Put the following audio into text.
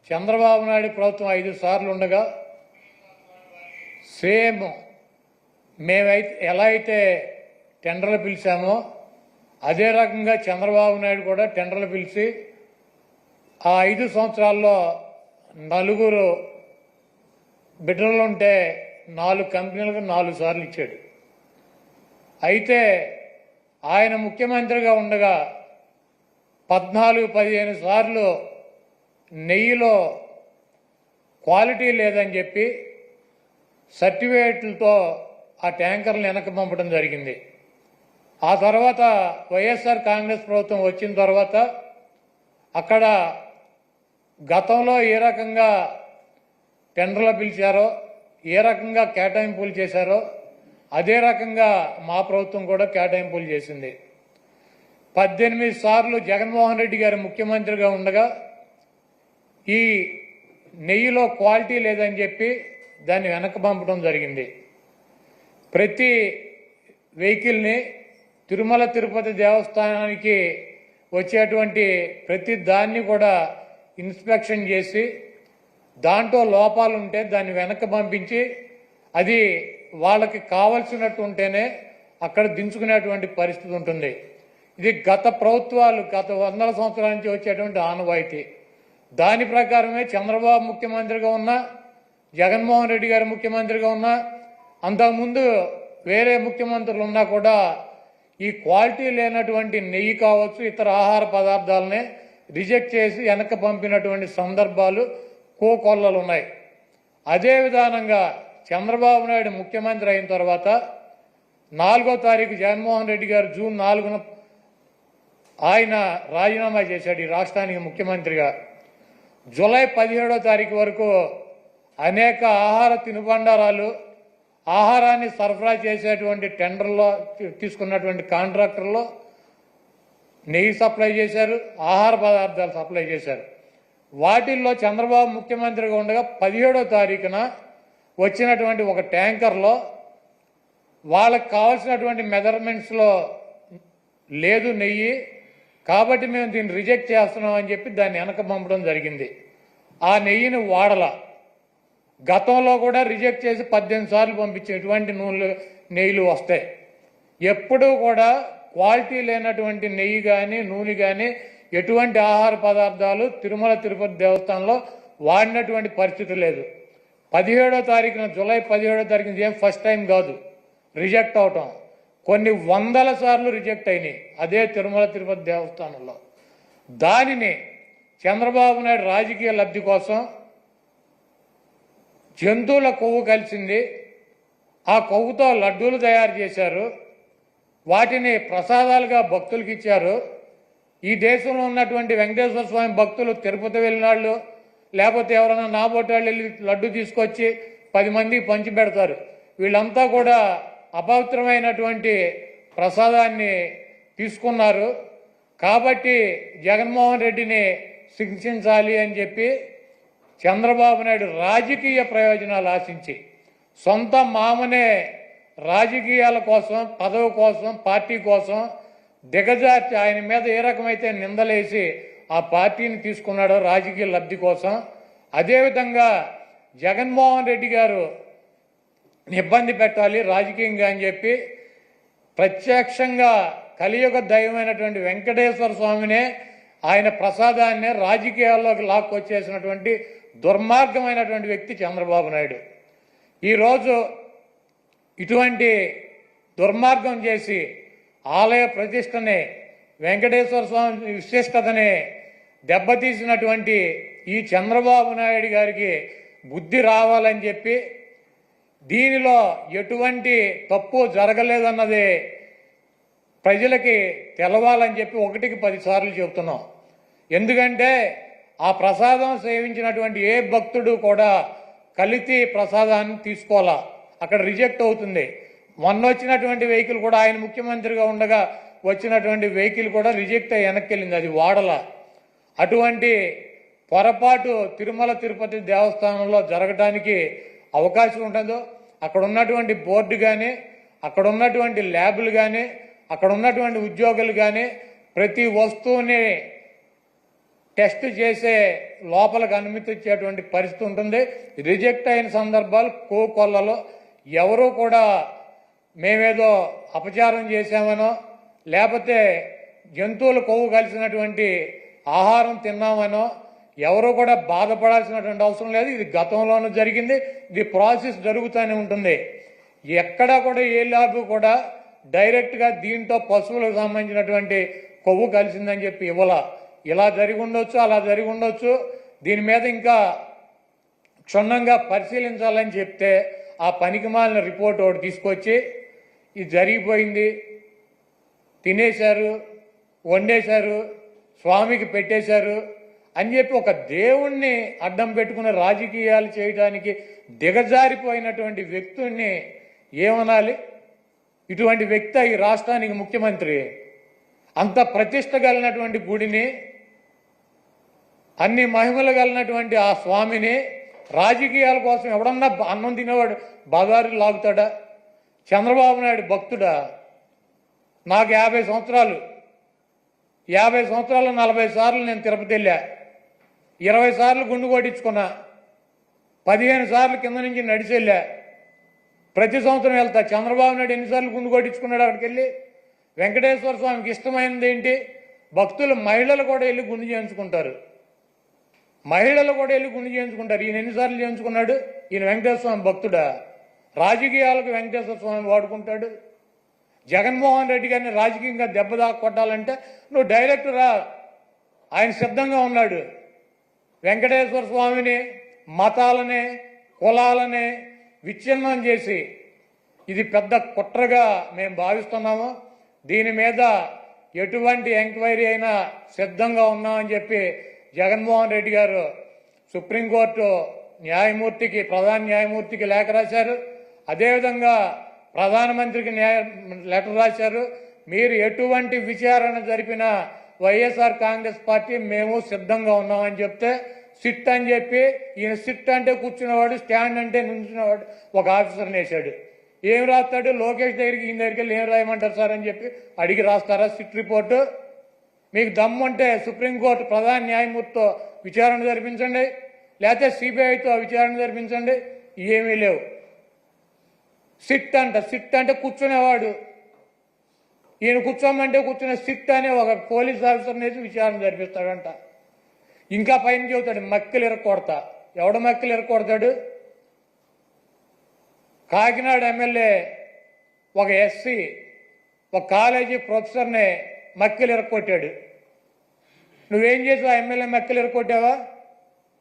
చంద్రబాబు నాయుడు ప్రభుత్వం 5 సార్లు ఉండగా సేమ్ మేమైతే ఎలా అయితే టెండర్లు పిలిచామో అదే రకంగా చంద్రబాబు నాయుడు కూడా టెండర్లు పిలిచి ఆ 5 సంవత్సరాల్లో 4 బిడ్డలుంటే 4 కంపెనీలకు 4 సార్లు ఇచ్చాడు. అయితే ఆయన ముఖ్యమంత్రిగా ఉండగా 14-15 సార్లు నెయ్యిలో క్వాలిటీ లేదని చెప్పి సర్టిఫికేట్లతో ఆ ట్యాంకర్లను వెనక్కి పంపడం జరిగింది. ఆ తర్వాత వైఎస్ఆర్ కాంగ్రెస్ ప్రభుత్వం వచ్చిన తర్వాత అక్కడ గతంలో ఏ రకంగా టెండర్లు పిలిచారో ఏ రకంగా కేటాయింపులు చేశారో అదే రకంగా మా ప్రభుత్వం కూడా కేటాయింపులు చేసింది. 18 సార్లు జగన్మోహన్ రెడ్డి గారు ముఖ్యమంత్రిగా ఉండగా ఈ నెయ్యిలో క్వాలిటీ లేదని చెప్పి దాన్ని వెనక్కి పంపడం జరిగింది. ప్రతి వెహికల్ని తిరుమల తిరుపతి దేవస్థానానికి వచ్చేటువంటి ప్రతి దాన్ని కూడా ఇన్స్పెక్షన్ చేసి దాంట్లో లోపాలు ఉంటే దాన్ని వెనక్కి పంపించి అది వాళ్ళకి కావలసినట్టు ఉంటేనే అక్కడ దించుకునేటువంటి పరిస్థితి ఉంటుంది. ఇది గత ప్రభుత్వాలు గత 100 సంవత్సరాల నుంచి వచ్చేటువంటి ఆనవాయితీ. దాని ప్రకారమే చంద్రబాబు ముఖ్యమంత్రిగా ఉన్నా జగన్మోహన్ రెడ్డి గారు ముఖ్యమంత్రిగా ఉన్నా అంతకుముందు వేరే ముఖ్యమంత్రులు ఉన్నా కూడా ఈ క్వాలిటీ లేనటువంటి నెయ్యి కావచ్చు ఇతర ఆహార పదార్థాలనే రిజెక్ట్ చేసి వెనక్కి పంపినటువంటి సందర్భాలు కోకొల్లలు ఉన్నాయి. అదే విధానంగా చంద్రబాబు నాయుడు ముఖ్యమంత్రి అయిన తర్వాత 4వ తారీఖు జగన్మోహన్ రెడ్డి గారు జూన్ 4న ఆయన రాజీనామా చేశాడు ఈ రాష్ట్రానికి ముఖ్యమంత్రిగా. జూలై 17వ తారీఖు వరకు అనేక ఆహార తినుబండారాలు ఆహారాన్ని సరఫరా చేసేటువంటి టెండర్లో తీసుకున్నటువంటి కాంట్రాక్టర్లో నెయ్యి సప్లై చేశారు, ఆహార పదార్థాలు సప్లై చేశారు. వాటిల్లో చంద్రబాబు ముఖ్యమంత్రిగా ఉండగా 17వ తారీఖున వచ్చినటువంటి ఒక ట్యాంకర్లో వాళ్ళకి కావాల్సినటువంటి మెజర్మెంట్స్లో లేదు నెయ్యి, కాబట్టి మేము దీన్ని రిజెక్ట్ చేస్తున్నాం అని చెప్పి దాన్ని వెనక పంపడం జరిగింది. ఆ నెయ్యిని వాడల గతంలో కూడా రిజెక్ట్ చేసి 18 సార్లు పంపించే ఎటువంటి నెయ్యిలు వస్తాయి. ఎప్పుడూ కూడా క్వాలిటీ లేనటువంటి నెయ్యి కానీ నూనె కానీ ఎటువంటి ఆహార పదార్థాలు తిరుమల తిరుపతి దేవస్థానంలో వాడినటువంటి పరిస్థితి లేదు. 17వ తారీఖున జూలై 17వ తారీఖున ఏం ఫస్ట్ టైం కాదు రిజెక్ట్ అవటం, కొన్ని 100ల సార్లు రిజెక్ట్ అయినాయి అదే తిరుమల తిరుపతి దేవస్థానంలో. దానిని చంద్రబాబు నాయుడు రాజకీయ లబ్ధి కోసం జంతువుల కొవ్వు కలిసింది, ఆ కొవ్వుతో లడ్డూలు తయారు చేశారు, వాటిని ప్రసాదాలుగా భక్తులకు ఇచ్చారు. ఈ దేశంలో ఉన్నటువంటి వెంకటేశ్వర స్వామి భక్తులు తిరుపతి వెళ్ళినాళ్ళు లేకపోతే ఎవరైనా నాబోటాళ్ళు వెళ్ళి లడ్డు తీసుకొచ్చి 10 మందికి పంచి పెడతారు. వీళ్ళంతా కూడా అపవిత్రమైనటువంటి ప్రసాదాన్ని తీసుకున్నారు. కాబట్టి జగన్మోహన్ రెడ్డిని శిక్షించాలి అని చెప్పి చంద్రబాబు నాయుడు రాజకీయ ప్రయోజనాలు ఆశించి సొంత మామనే రాజకీయాల కోసం పదవి కోసం పార్టీ కోసం దిగజార్చి ఆయన మీద ఏ రకమైతే నిందలేసి ఆ పార్టీని తీసుకున్నాడో రాజకీయ లబ్ధి కోసం, అదేవిధంగా జగన్మోహన్ రెడ్డి గారు ఇబ్బంది పెట్టాలి రాజకీయంగా అని చెప్పి ప్రత్యక్షంగా కలియుగ దైవమైనటువంటి వెంకటేశ్వర స్వామినే ఆయన ప్రసాదాన్నే రాజకీయాల్లోకి లాక్కొచ్చేసినటువంటి దుర్మార్గమైనటువంటి వ్యక్తి చంద్రబాబు నాయుడు. ఈరోజు ఇటువంటి దుర్మార్గం చేసి ఆలయ ప్రతిష్టని వెంకటేశ్వర స్వామి విశిష్టతని దెబ్బతీసినటువంటి ఈ చంద్రబాబు నాయుడు గారికి బుద్ధి రావాలని చెప్పి దీనిలో ఎటువంటి తప్పు జరగలేదన్నది ప్రజలకి తెలవాలని చెప్పి 1కి 10 సార్లు చెబుతున్నాం. ఎందుకంటే ఆ ప్రసాదం సేవించినటువంటి ఏ భక్తుడు కూడా కల్తీ ప్రసాదాన్ని తీసుకోవాలా, అక్కడ రిజెక్ట్ అవుతుంది. మొన్న వచ్చినటువంటి వెహికల్ కూడా ఆయన ముఖ్యమంత్రిగా ఉండగా వచ్చినటువంటి వెహికల్ కూడా రిజెక్ట్ అయ్యి వెనక్కి వెళ్ళింది, అది వాడల. అటువంటి పొరపాటు తిరుమల తిరుపతి దేవస్థానంలో జరగడానికి అవకాశం ఉంటుందో అక్కడ ఉన్నటువంటి బోర్డు కానీ అక్కడ ఉన్నటువంటి ల్యాబులు కానీ అక్కడ ఉన్నటువంటి ఉద్యోగులు కానీ ప్రతి వస్తువుని టెస్ట్ చేసే లోపలికి అనుమతి ఇచ్చేటువంటి పరిస్థితి ఉంటుంది. రిజెక్ట్ అయిన సందర్భాలు కోకొల్లలో ఎవరూ కూడా మేమేదో అపచారం చేశామనో లేకపోతే జంతువులు కొవ్వు కలిసినటువంటి ఆహారం తిన్నామనో ఎవరూ కూడా బాధపడాల్సినటువంటి అవసరం లేదు. ఇది గతంలోనూ జరిగింది, ఇది ప్రాసెస్ జరుగుతూనే ఉంటుంది. ఎక్కడా కూడా ఏ ల్యాబ్ కూడా డైరెక్ట్గా దీంతో పశువులకు సంబంధించినటువంటి కొవ్వు కలిసిందని చెప్పి ఇలా జరిగి ఉండొచ్చు, అలా జరిగి ఉండొచ్చు. దీని మీద ఇంకా క్షుణ్ణంగా పరిశీలించాలని చెప్తే ఆ పనికిమాలిన రిపోర్ట్ ఒకటి తీసుకొచ్చి ఇది జరిగిపోయింది, తినేశారు, వండేశారు, స్వామికి పెట్టేశారు అని చెప్పి ఒక దేవుణ్ణి అడ్డం పెట్టుకుని రాజకీయాలు చేయడానికి దిగజారిపోయినటువంటి వ్యక్తుల్ని ఏమనాలి? ఇటువంటి వ్యక్తి ఈ రాష్ట్రానికి ముఖ్యమంత్రి. అంత ప్రతిష్ట కలిగినటువంటి గుడిని, అన్ని మహిమలు కలిగినటువంటి ఆ స్వామిని రాజకీయాల కోసం ఎవడన్నా అన్నం తినేవాడు బజారు లాగుతాడా? చంద్రబాబు నాయుడు భక్తుడా? నాకు 50 సంవత్సరాలు 40 సార్లు నేను తిరుపతి వెళ్ళా, 20 సార్లు గుండు కొట్టించుకున్నా, 15 సార్లు కింద నుంచి నడిచి వెళ్ళా, ప్రతి సంవత్సరం వెళ్తా. చంద్రబాబు నాయుడు ఎన్నిసార్లు గుండు కొట్టించుకున్నాడు అక్కడికి వెళ్ళి? వెంకటేశ్వర స్వామికి ఇష్టమైనది ఏంటి? భక్తులు మహిళలు కూడా వెళ్ళి గుండు చేయించుకుంటారు, మహిళలు కూడా వెళ్ళి గుండు చేయించుకుంటారు. ఈయన ఎన్నిసార్లు చేయించుకున్నాడు? ఈయన వెంకటేశ్వర స్వామి భక్తుడా? రాజకీయాలకు వెంకటేశ్వర స్వామి వాడుకుంటాడు. జగన్మోహన్ రెడ్డి గారిని రాజకీయంగా దెబ్బదాకా కొట్టాలంటే నువ్వు డైరెక్ట్ రా, ఆయన సిద్ధంగా ఉన్నాడు. వెంకటేశ్వర స్వామిని, మతాలని, కులాలని విచ్ఛిన్నం చేసి ఇది పెద్ద కుట్రగా మేము భావిస్తున్నాము. దీని మీద ఎటువంటి ఎంక్వైరీ అయినా సిద్ధంగా ఉన్నామని చెప్పి జగన్మోహన్ రెడ్డి గారు సుప్రీంకోర్టు న్యాయమూర్తికి, ప్రధాన న్యాయమూర్తికి లేఖ రాశారు. అదేవిధంగా ప్రధానమంత్రికి లెటర్ రాశారు. మీరు ఎటువంటి విచారణ జరిపినా వైఎస్ఆర్ కాంగ్రెస్ పార్టీ మేము సిద్ధంగా ఉన్నామని చెప్తే సిట్ అని చెప్పి ఈయన సిట్ అంటే కూర్చున్నవాడు, స్టాండ్ అంటే నుంచున్నవాడు ఒక ఆఫీసర్ని వేశాడు. ఏం రాస్తాడు? లోకేష్ దగ్గరికి ఈయన దగ్గరికి వెళ్ళి ఏం రాయమంటారు సార్ అని చెప్పి అడిగి రాస్తారా సిట్ రిపోర్టు? మీకు దమ్ముంటే సుప్రీంకోర్టు ప్రధాన న్యాయమూర్తితో విచారణ జరిపించండి, లేకపోతే సిబిఐతో విచారణ జరిపించండి. ఏమీ లేవు. సిట్ అంటే కూర్చునేవాడు, ఈయన కూర్చోమంటే కూర్చునే సిట్ అనే ఒక పోలీస్ ఆఫీసర్ని వేసి విచారణ జరిపిస్తాడంట. ఇంకా పైన చెబుతాడు మక్కిలు ఇరక్కొడతా. ఎవడ మక్కిలు ఇరక్కొడతాడు? కాకినాడ ఎమ్మెల్యే ఒక ఎస్సీ ఒక కాలేజీ ప్రొఫెసర్ని మక్కిలు ఇరక్కొట్టాడు. నువ్వేం చేసావు? ఆ ఎమ్మెల్యే మక్కిలు ఇరక్కొట్టావా?